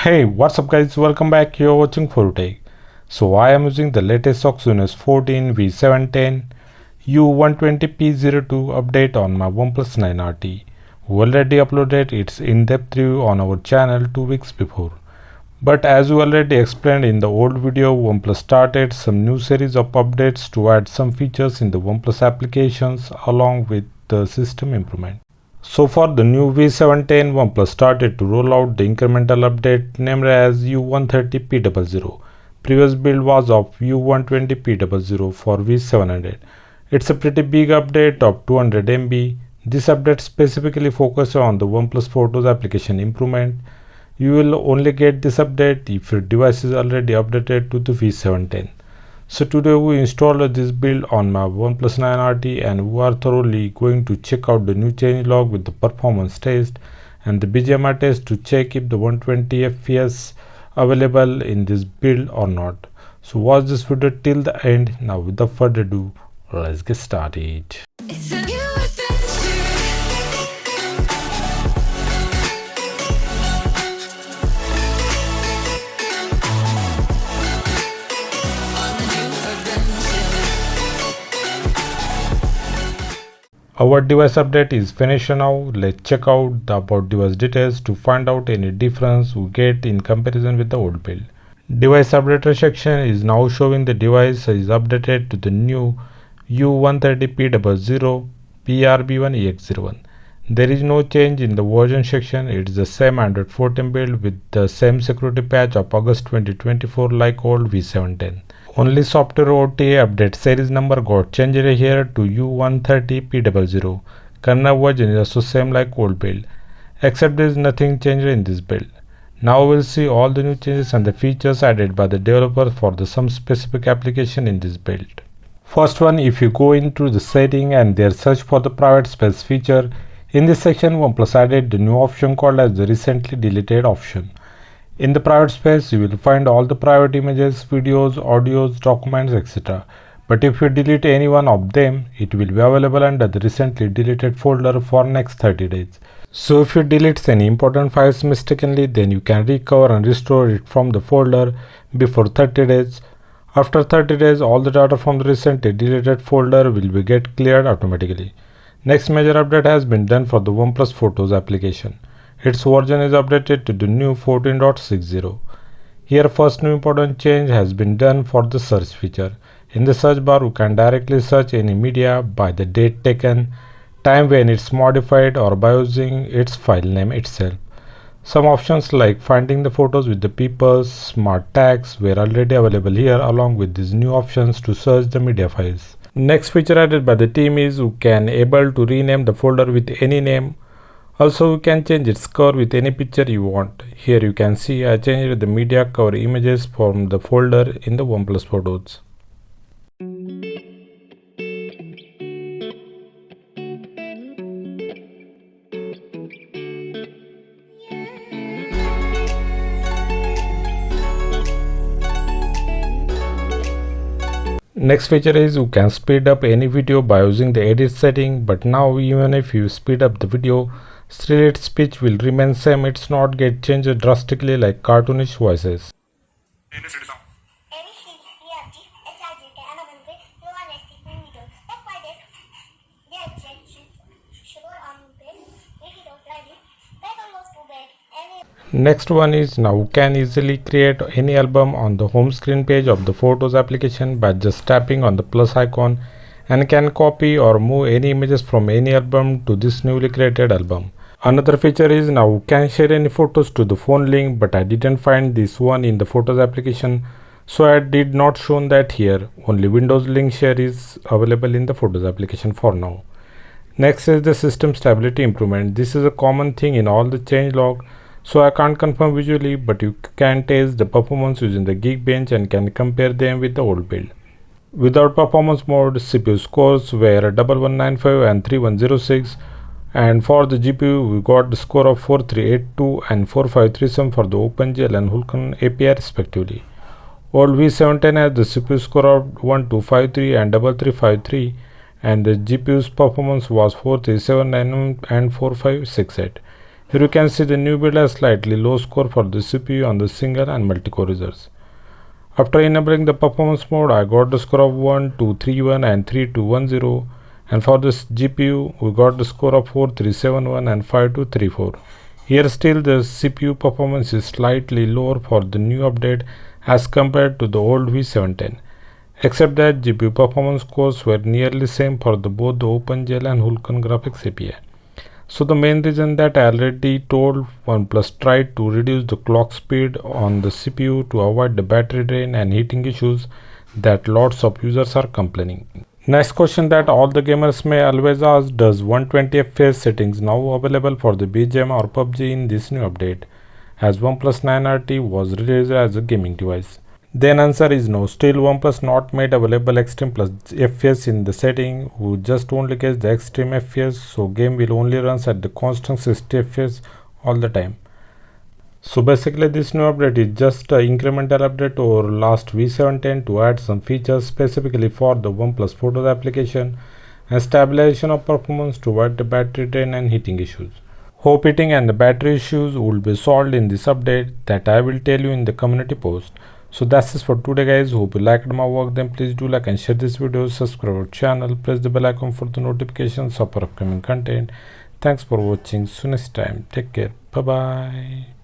Hey, what's up guys, welcome back, you're watching Forutech. So I am using the latest Exynos 14 V710 U120P02 update on my OnePlus 9RT. We already uploaded its in-depth review on our channel 2 weeks before. But as we already explained in the old video, OnePlus started some new series of updates to add some features in the OnePlus applications along with the system improvement. So for the new V710, OnePlus started to roll out the incremental update named as U130P00. Previous build was of U120P00 for V700. It's a pretty big update of 200 MB. This update specifically focuses on the OnePlus Photos application improvement. You will only get this update if your device is already updated to the V710. So today we installed this build on my OnePlus 9RT and we are thoroughly going to check out the new changelog with the performance test and the BGMI test to check if the 120 FPS available in this build or not. So watch this video till the end. Now without further ado, let's get started. Our device update is finished now. Let's check out the about device details to find out any difference we get in comparison with the old build. Device updater section is now showing the device is updated to the new U130P00 PRB1EX01. There is no change in the version section. It's the same Android 14 build with the same security patch of August 2024 like old V710. Only software OTA update series number got changed here to U130P00. Kernel version is also same like old build, except there is nothing changed in this build. Now we'll see all the new changes and the features added by the developer for the some specific application in this build. First one, if you go into the setting and there search for the private space feature, in this section OnePlus added the new option called as the recently deleted option. In the private space, you will find all the private images, videos, audios, documents, etc. But if you delete any one of them, it will be available under the recently deleted folder for next 30 days. So if you delete any important files mistakenly, then you can recover and restore it from the folder before 30 days. After 30 days, all the data from the recently deleted folder will be get cleared automatically. Next major update has been done for the OnePlus Photos application. Its version is updated to the new 14.60. Here first new important change has been done for the search feature. In the search bar you can directly search any media by the date taken, time when it's modified or by using its file name itself. Some options like finding the photos with the people, smart tags were already available here along with these new options to search the media files. Next feature added by the team is you can able to rename the folder with any name. Also, you can change its cover with any picture you want. Here you can see I changed the media cover images from the folder in the OnePlus Photos. Next feature is you can speed up any video by using the edit setting, but now even if you speed up the video, still its speech will remain same. It's not get changed drastically like cartoonish voices. Next one is now you can easily create any album on the home screen page of the Photos application by just tapping on the plus icon and can copy or move any images from any album to this newly created album. Another feature is now you can share any photos to the phone link, but I didn't find this one in the Photos application, so I did not show that here. Only Windows link share is available in the Photos application for now. Next is the system stability improvement. This is a common thing in all the changelog, so I can't confirm visually, but you can test the performance using the Geekbench and can compare them with the old build. Without performance mode, CPU scores were 1195 and 3106, and for the GPU we got the score of 4382 and 4537 for the OpenGL and Vulkan API respectively. Old V710 has the CPU score of 1253 and 3353, and the GPU's performance was 4379 and 4568. Here you can see the new build has slightly low score for the CPU on the single and multi-core users. After enabling the performance mode, I got the score of 1231 and 3210, and for this GPU we got the score of 4371 and 5234. Here still the CPU performance is slightly lower for the new update as compared to the old V710, except that GPU performance scores were nearly same for both the OpenGL and Vulkan graphics API. So the main reason that I already told, OnePlus tried to reduce the clock speed on the CPU to avoid the battery drain and heating issues that lots of users are complaining. Next question that all the gamers may always ask, does 120 FPS settings now available for the BGM or PUBG in this new update, as OnePlus 9RT was released as a gaming device? Then answer is no. Still OnePlus not made available Extreme Plus FPS in the setting. We just only get the Extreme FPS, so game will only runs at the constant 60 FPS all the time. So basically this new update is just an incremental update over last V710 to add some features specifically for the OnePlus Photos application and stabilization of performance to avoid the battery drain and heating issues. Hope heating and the battery issues will be solved in this update that I will tell you in the community post. So that's it for today guys. Hope you liked my work. Then please do like and share this video, subscribe our channel, press the bell icon for the notifications of our upcoming content. Thanks for watching. See you next time. Take care. Bye bye.